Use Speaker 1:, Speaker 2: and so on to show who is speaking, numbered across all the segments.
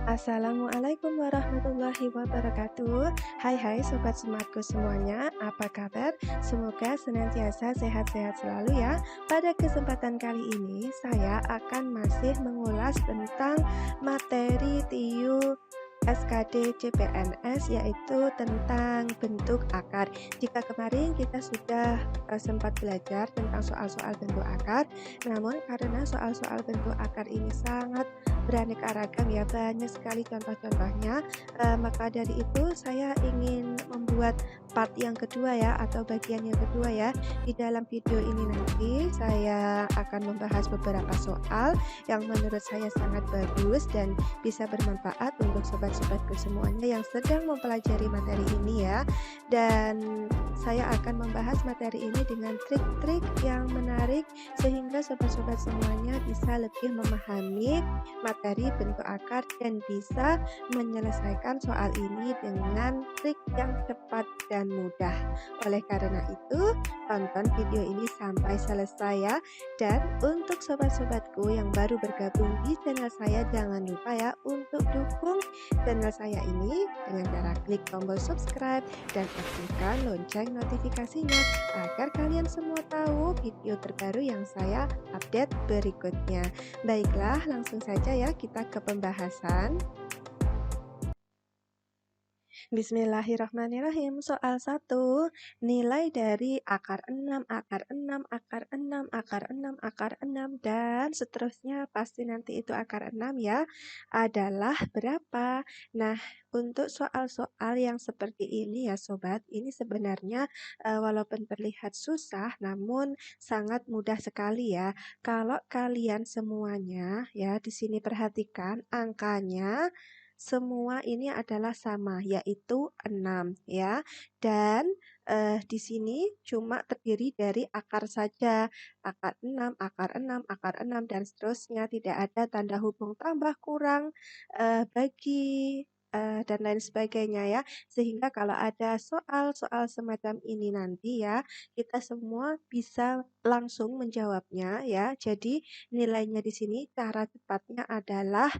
Speaker 1: Assalamualaikum warahmatullahi wabarakatuh. Hai sobat sematku semuanya, apa kabar? Semoga senantiasa sehat-sehat selalu ya. Pada kesempatan kali ini saya akan masih mengulas tentang materi TIU SKD CPNS, yaitu tentang bentuk akar. Jika kemarin kita sudah sempat belajar tentang soal-soal bentuk akar, namun karena soal-soal bentuk akar ini sangat beraneka ragam ya, banyak sekali contoh-contohnya. Maka dari itu saya ingin membuat part yang kedua ya, atau bagian yang kedua ya. Di dalam video ini nanti saya akan membahas beberapa soal yang menurut saya sangat bagus dan bisa bermanfaat untuk sobat-sobatku semuanya yang sedang mempelajari materi ini ya. Dan saya akan membahas materi ini dengan trik-trik yang menarik sehingga sobat-sobat semuanya bisa lebih memahami materi bentuk akar dan bisa menyelesaikan soal ini dengan trik yang cepat dan mudah. Oleh karena itu, tonton video ini sampai selesai ya. Dan untuk sobat-sobatku yang baru bergabung di channel saya, jangan lupa ya untuk dukung channel saya ini dengan cara klik tombol subscribe dan aktifkan lonceng notifikasinya agar kalian semua tahu video terbaru yang saya update berikutnya. Baiklah, langsung saja ya kita ke pembahasan. Bismillahirrahmanirrahim. Soal 1, nilai dari akar 6, akar 6, akar 6, akar 6, akar 6, dan seterusnya, pasti nanti itu akar 6 ya, adalah berapa? Nah, untuk soal-soal yang seperti ini ya sobat, ini sebenarnya walaupun terlihat susah, namun sangat mudah sekali ya. Kalau kalian semuanya ya di sini perhatikan angkanya semua ini adalah sama, yaitu 6 ya. Dan di sini cuma terdiri dari akar saja. Akar 6, akar 6, akar 6 dan seterusnya. Tidak ada tanda hubung tambah, kurang, bagi, dan lain sebagainya ya. Sehingga kalau ada soal-soal semacam ini nanti ya, kita semua bisa langsung menjawabnya ya. Jadi nilainya di sini cara cepatnya adalah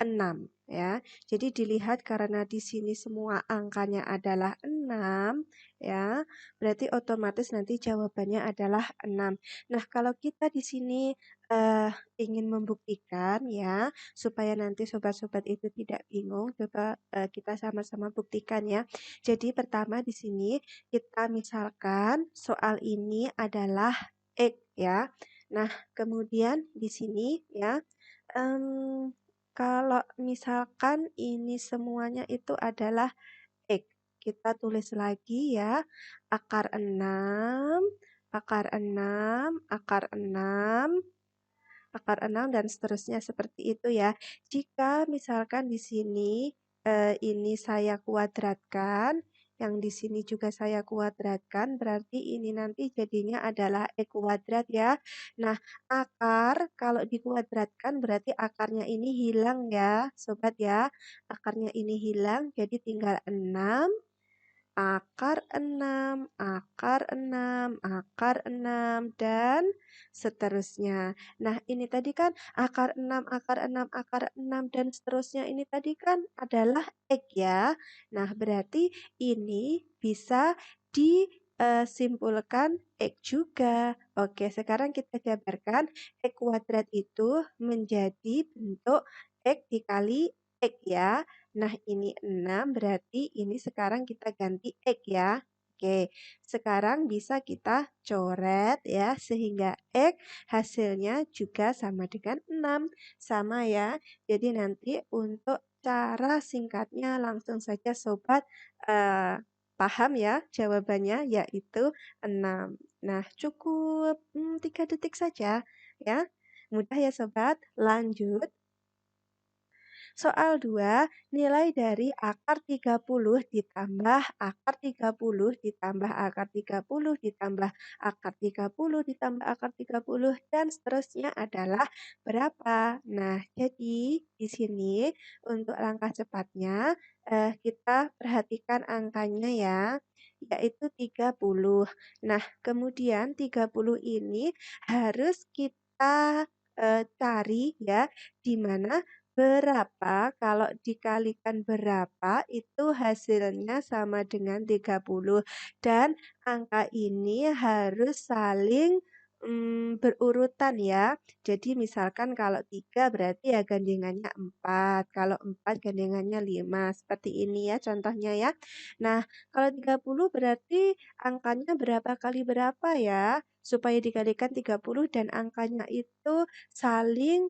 Speaker 1: 6 ya. Jadi dilihat karena di sini semua angkanya adalah 6 ya, berarti otomatis nanti jawabannya adalah 6. Nah, kalau kita di sini ingin membuktikan ya, supaya nanti sobat-sobat itu tidak bingung, coba kita sama-sama buktikan ya. Jadi pertama di sini kita misalkan soal ini adalah X ya. Nah, kemudian di sini ya, kalau misalkan ini semuanya itu adalah X, kita tulis lagi ya, akar 6, akar 6, akar 6, akar 6 dan seterusnya seperti itu ya. Jika misalkan di sini ini saya kuadratkan, yang di sini juga saya kuadratkan, berarti ini nanti jadinya adalah E kuadrat ya. Nah, akar kalau dikuadratkan berarti akarnya ini hilang ya, sobat ya. Akarnya ini hilang, jadi tinggal 6 akar 6, akar 6, akar 6, dan seterusnya. Nah, ini tadi kan akar 6, akar 6, akar 6, dan seterusnya ini tadi kan adalah X ya. Nah, berarti ini bisa disimpulkan X juga. Oke, sekarang kita jabarkan X kuadrat itu menjadi bentuk X dikali X ya. Nah, ini 6 berarti ini sekarang kita ganti X ya. Oke, sekarang bisa kita coret ya, sehingga X hasilnya juga sama dengan 6. Sama ya, jadi nanti untuk cara singkatnya langsung saja sobat paham ya jawabannya, yaitu 6. Nah, cukup 3 detik saja ya. Mudah ya sobat, lanjut. Soal 2, nilai dari akar 30 ditambah akar 30 ditambah akar 30 ditambah akar 30 ditambah akar 30 dan seterusnya adalah berapa? Nah, jadi di sini untuk langkah cepatnya kita perhatikan angkanya ya, yaitu 30. Nah, kemudian 30 ini harus kita cari ya, di mana berapa kalau dikalikan berapa itu hasilnya sama dengan 30 dan angka ini harus saling berurutan ya. Jadi misalkan kalau 3 berarti ya gandengannya 4, kalau 4 gandengannya 5, seperti ini ya contohnya ya. Nah, kalau 30 berarti angkanya berapa kali berapa ya? Supaya dikalikan 30 dan angkanya itu saling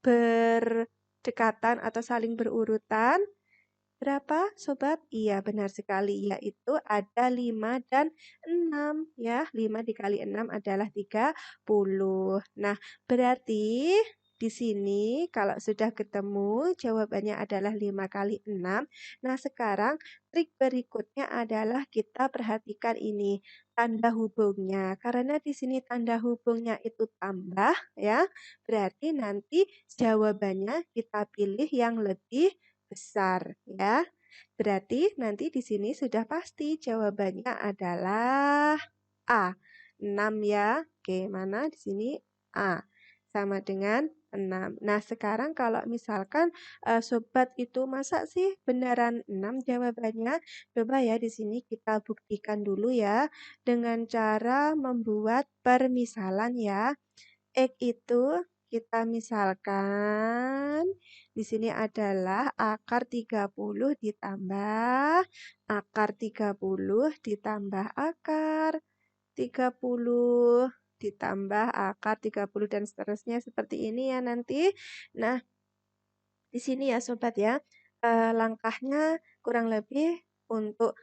Speaker 1: berdekatan atau saling berurutan. Berapa sobat? Iya benar sekali, yaitu ada 5 dan 6 ya. 5 dikali 6 adalah 30. Nah, berarti di sini kalau sudah ketemu jawabannya adalah 5 kali 6. Nah, sekarang trik berikutnya adalah kita perhatikan ini tanda hubungnya. Karena di sini tanda hubungnya itu tambah ya, berarti nanti jawabannya kita pilih yang lebih besar ya. Berarti nanti di sini sudah pasti jawabannya adalah A. 6 ya. Oke, mana di sini A sama dengan 6. Nah, sekarang kalau misalkan sobat itu masa sih beneran 6 jawabannya? Coba ya di sini kita buktikan dulu ya dengan cara membuat permisalan ya. X itu kita misalkan di sini adalah akar 30 ditambah akar 30 ditambah akar 30 ditambah akar 30 dan seterusnya seperti ini ya nanti. Nah, di sini ya sobat ya, langkahnya kurang lebih untuk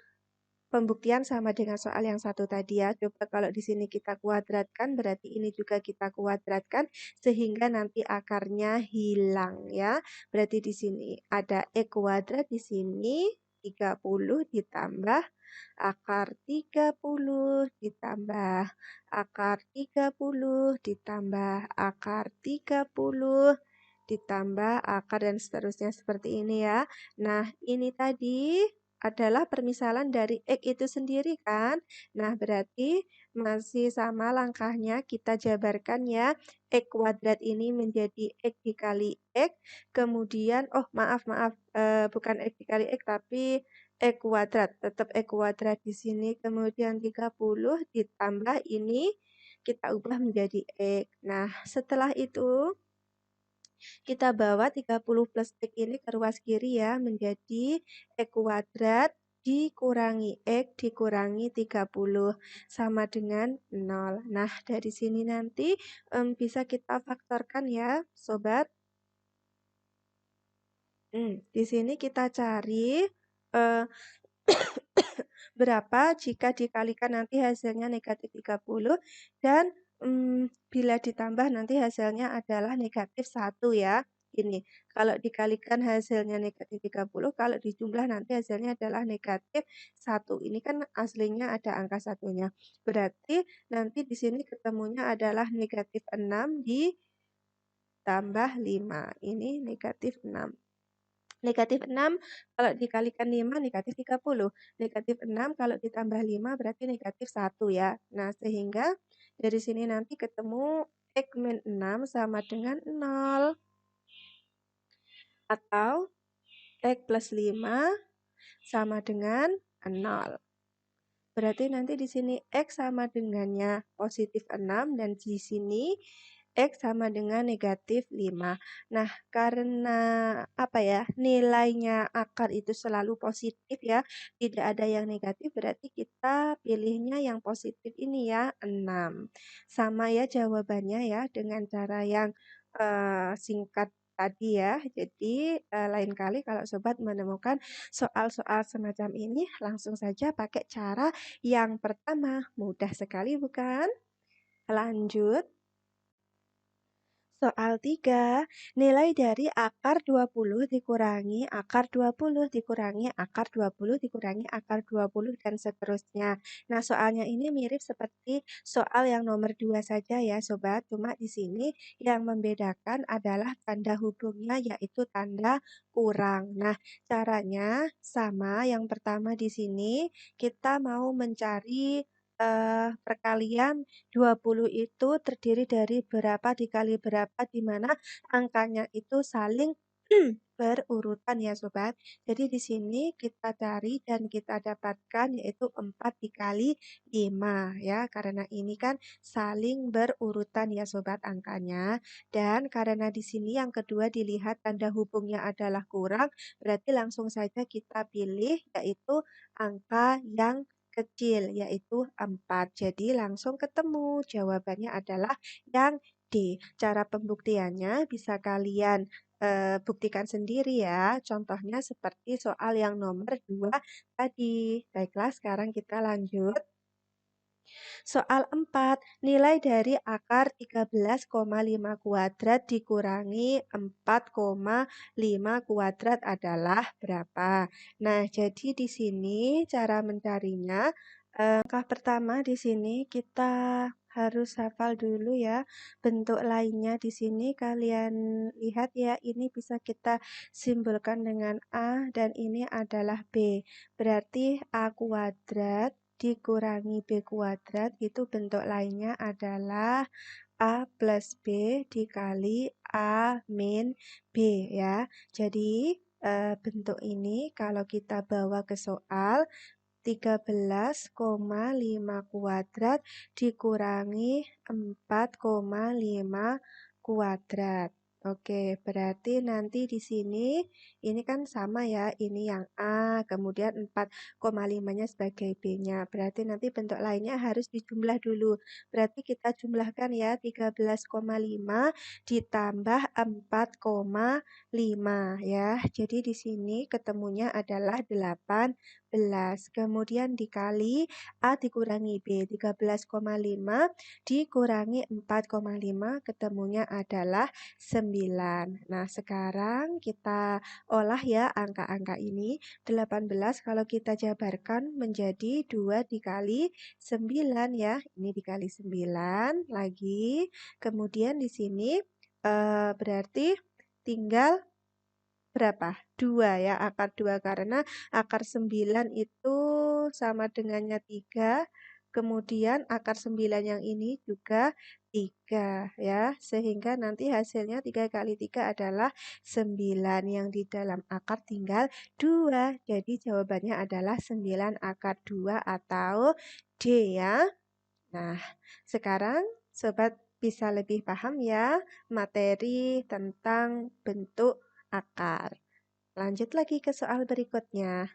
Speaker 1: pembuktian sama dengan soal yang satu tadi ya. Coba kalau di sini kita kuadratkan, berarti ini juga kita kuadratkan sehingga nanti akarnya hilang ya. Berarti di sini ada X kuadrat di sini 30 ditambah akar 30 ditambah akar 30 ditambah akar 30 ditambah akar dan seterusnya seperti ini ya. Nah, ini tadi adalah permisalan dari X itu sendiri kan. Nah, berarti masih sama langkahnya kita jabarkan ya. X kuadrat ini menjadi X dikali X. Kemudian, oh maaf, bukan X dikali X tapi X kuadrat. Tetap X kuadrat di sini. Kemudian 30 ditambah ini kita ubah menjadi X. Nah, setelah itu kita bawa 30 plus X ini ke ruas kiri ya, menjadi X kuadrat dikurangi X dikurangi 30 sama dengan 0. Nah, dari sini nanti bisa kita faktorkan ya, sobat. Di sini kita cari eh, berapa jika dikalikan nanti hasilnya negatif 30 dan bila ditambah nanti hasilnya adalah negatif 1 ya. Ini, kalau dikalikan hasilnya negatif 30, kalau dijumlah nanti hasilnya adalah negatif 1. Ini kan aslinya ada angka satunya. Berarti nanti di sini ketemunya adalah negatif 6 ditambah 5. Ini negatif 6. Negatif 6 kalau dikalikan 5 negatif 30. Negatif 6 kalau ditambah 5 berarti negatif 1 ya. Nah, sehingga dari sini nanti ketemu X min 6 sama dengan 0. Atau X plus 5 sama dengan 0. Berarti nanti di sini X sama dengannya positif 6 dan di sini X sama dengan negatif 5. Nah, karena apa ya, nilainya akar itu selalu positif ya, tidak ada yang negatif, berarti kita pilihnya yang positif ini ya, 6. Sama ya jawabannya ya, dengan cara yang singkat tadi ya. Jadi, lain kali kalau sobat menemukan soal-soal semacam ini, langsung saja pakai cara yang pertama. Mudah sekali bukan? Lanjut. Soal 3, nilai dari akar 20 dikurangi akar 20 dikurangi akar 20 dikurangi akar 20 dan seterusnya. Nah, soalnya ini mirip seperti soal yang nomor 2 saja ya, sobat. Cuma di sini yang membedakan adalah tanda hubungnya yaitu tanda kurang. Nah, caranya sama. Yang pertama di sini kita mau mencari perkalian 20 itu terdiri dari berapa dikali berapa, di mana angkanya itu saling berurutan ya sobat. Jadi di sini kita cari dan kita dapatkan yaitu 4 dikali 5 ya. Karena ini kan saling berurutan ya sobat angkanya. Dan karena di sini yang kedua dilihat tanda hubungnya adalah kurang, berarti langsung saja kita pilih yaitu angka yang kecil yaitu 4. Jadi langsung ketemu jawabannya adalah yang D. Cara pembuktiannya bisa kalian buktikan sendiri ya. Contohnya seperti soal yang nomor 2 tadi. Baiklah, sekarang kita lanjut. Soal 4, nilai dari akar 13,5 kuadrat dikurangi 4,5 kuadrat adalah berapa? Nah, jadi di sini cara mencarinya, langkah pertama di sini kita harus hafal dulu ya bentuk lainnya di sini kalian lihat ya ini bisa kita simbolkan dengan A dan ini adalah B. Berarti A kuadrat dikurangi B kuadrat itu bentuk lainnya adalah A plus B dikali A min B ya. Jadi bentuk ini kalau kita bawa ke soal 13,5 kuadrat dikurangi 4,5 kuadrat. Oke, berarti nanti di sini ini kan sama ya, ini yang A, kemudian 4,5-nya sebagai B-nya. Berarti nanti bentuk lainnya harus dijumlah dulu. Berarti kita jumlahkan ya, 13,5 ditambah 4,5 ya. Jadi di sini ketemunya adalah 8. Kemudian dikali A dikurangi B, 13,5 dikurangi 4,5 ketemunya adalah 9. Nah, sekarang kita olah ya angka-angka ini. 18 kalau kita jabarkan menjadi 2 dikali 9 ya. Ini dikali 9 lagi. Kemudian di sini berarti tinggal berapa? 2 ya, akar 2 karena akar 9 itu sama dengannya 3. Kemudian akar 9 yang ini juga 3 ya. Sehingga nanti hasilnya 3 kali 3 adalah 9. Yang di dalam akar tinggal 2. Jadi jawabannya adalah 9 akar 2 atau D ya. Nah, sekarang sobat bisa lebih paham ya materi tentang bentuk akar. Lanjut lagi ke soal berikutnya.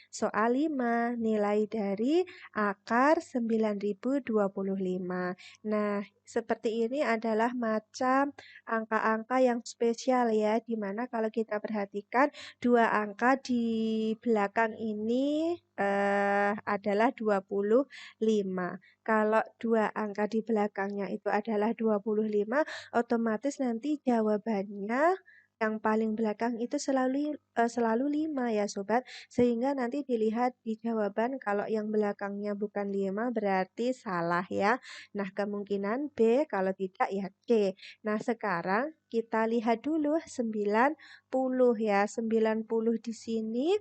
Speaker 1: Soal 5, nilai dari akar 9025. Nah, seperti ini adalah macam angka-angka yang spesial ya, dimana kalau kita perhatikan dua angka di belakang ini adalah 25. Kalau dua angka di belakangnya itu adalah 25, otomatis nanti jawabannya yang paling belakang itu selalu 5 ya sobat. Sehingga nanti dilihat di jawaban kalau yang belakangnya bukan 5 berarti salah ya. Nah, kemungkinan B, kalau tidak ya C. Nah, sekarang kita lihat dulu 90 ya. 90 di sini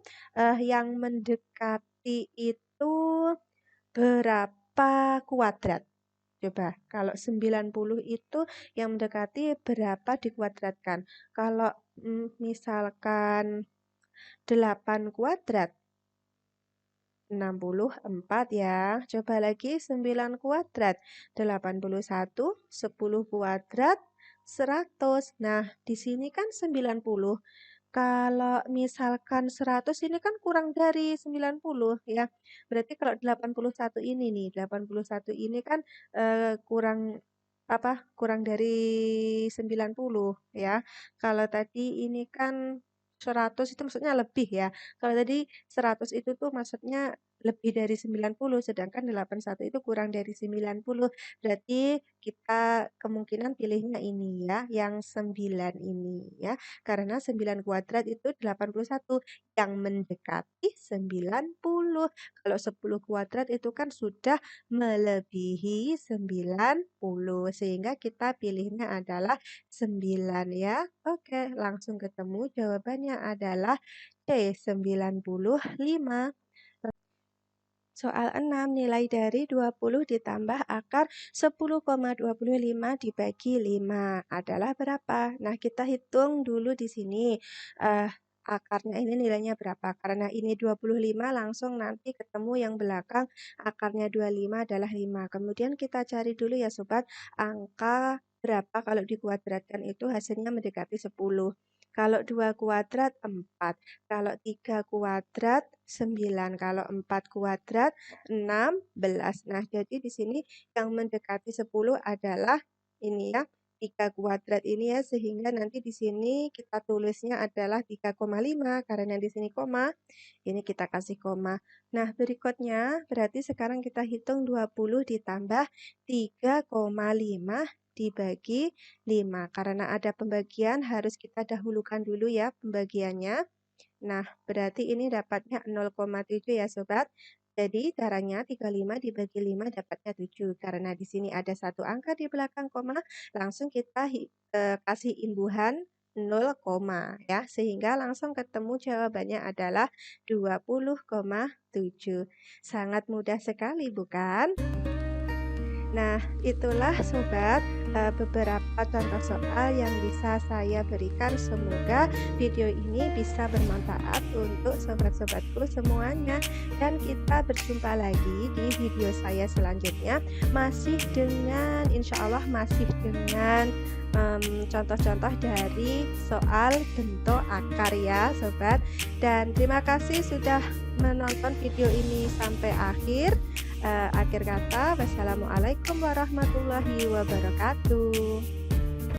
Speaker 1: yang mendekati itu berapa kuadrat? Coba, kalau 90 itu yang mendekati berapa dikuadratkan? Kalau misalkan 8 kuadrat, 64 ya. Coba lagi 9 kuadrat, 81, 10 kuadrat, 100. Nah, di sini kan 90. Kalau misalkan 100 ini kan kurang dari 90 ya. Berarti kalau 81 ini nih, 81 ini kan kurang apa? Kurang dari 90 ya. Kalau tadi ini kan 100 itu maksudnya lebih ya. Kalau tadi 100 itu tuh maksudnya lebih dari 90, sedangkan 81 itu kurang dari 90. Berarti kita kemungkinan pilihnya ini ya, yang 9 ini ya. Karena 9 kuadrat itu 81 yang mendekati 90. Kalau 10 kuadrat itu kan sudah melebihi 90. Sehingga kita pilihnya adalah 9 ya. Oke, langsung ketemu jawabannya adalah C, 95. Soal 6, nilai dari 20 ditambah akar 10,25 dibagi 5 adalah berapa? Nah, kita hitung dulu di sini, eh, akarnya ini nilainya berapa? Karena ini 25 langsung nanti ketemu yang belakang, akarnya 25 adalah 5. Kemudian kita cari dulu ya sobat, angka berapa kalau dikuadratkan itu hasilnya mendekati 10. Kalau 2 kuadrat 4. Kalau 3 kuadrat 9, kalau 4 kuadrat 16. Nah, jadi di sini yang mendekati 10 adalah ini ya, 3 kuadrat ini ya, sehingga nanti di sini kita tulisnya adalah 3,5 karena di sini koma, ini kita kasih koma. Nah, berikutnya berarti sekarang kita hitung 20 ditambah 3,5 dibagi 5. Karena ada pembagian harus kita dahulukan dulu ya pembagiannya. Nah, berarti ini dapatnya 0,7 ya sobat. Jadi caranya 35 dibagi 5 dapatnya 7. Karena di sini ada satu angka di belakang koma, langsung kita kasih imbuhan 0, ya. Sehingga langsung ketemu jawabannya adalah 20,7. Sangat mudah sekali bukan? Nah, itulah sobat beberapa contoh soal yang bisa saya berikan. Semoga video ini bisa bermanfaat untuk sobat-sobatku semuanya. Dan kita berjumpa lagi di video saya selanjutnya. Insya Allah masih dengan contoh-contoh dari soal bentuk akar ya sobat. Dan terima kasih sudah menonton video ini sampai akhir. Akhir kata, wassalamualaikum warahmatullahi wabarakatuh.